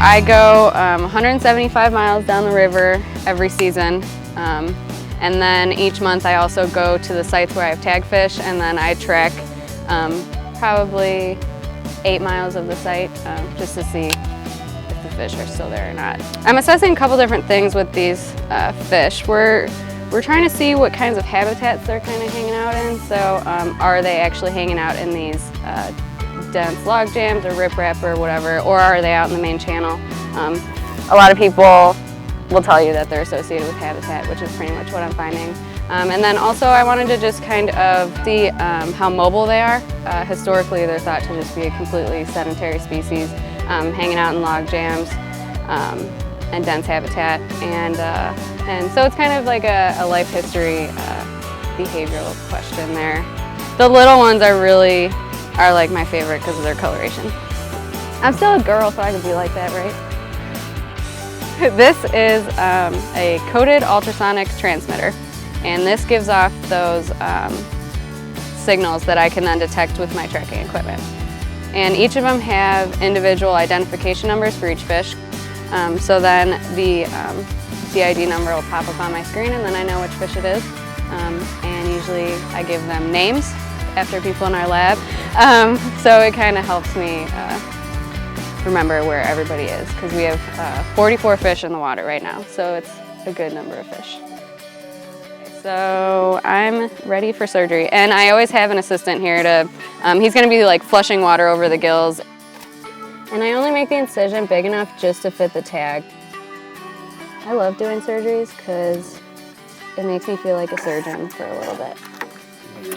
I go 175 miles down the river every season. And then each month I also go to the sites where I have tag fish, and then I track probably 8 miles of the site just to see if the fish are still there or not. I'm assessing a couple different things with these fish. We're trying to see what kinds of habitats they're kind of hanging out in. So are they actually hanging out in these dense log jams or riprap or whatever, or are they out in the main channel? A lot of people will tell you that they're associated with habitat, which is pretty much what I'm finding. And then also I wanted to just kind of see how mobile they are. Historically, they're thought to just be a completely sedentary species, hanging out in log jams and dense habitat. And so it's kind of like a life history behavioral question there. The little ones are like my favorite because of their coloration. I'm still a girl, so I can be like that, right? This is a coded ultrasonic transmitter, and this gives off those signals that I can then detect with my tracking equipment. And each of them have individual identification numbers for each fish. So then the ID number will pop up on my screen, and then I know which fish it is. And usually I give them names after people in our lab. So it kind of helps me remember where everybody is, because we have 44 fish in the water right now, so it's a good number of fish. So I'm ready for surgery, and I always have an assistant here to, he's going to be like flushing water over the gills. And I only make the incision big enough just to fit the tag. I love doing surgeries because it makes me feel like a surgeon for a little bit.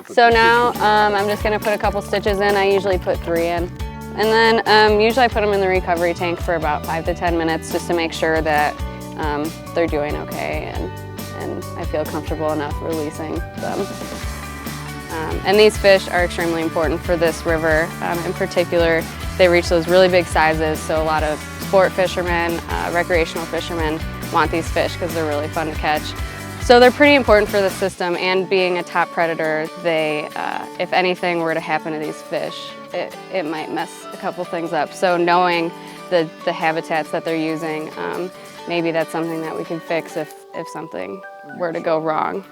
So now I'm just going to put a couple stitches in. I usually put 3 in. And then usually I put them in the recovery tank for about 5 to 10 minutes just to make sure that they're doing okay and I feel comfortable enough releasing them. And these fish are extremely important for this river. In particular, they reach those really big sizes, so a lot of sport fishermen, recreational fishermen want these fish because they're really fun to catch. So they're pretty important for the system, and being a top predator, they, if anything were to happen to these fish, it might mess a couple things up. So knowing the habitats that they're using, maybe that's something that we can fix if something were to go wrong.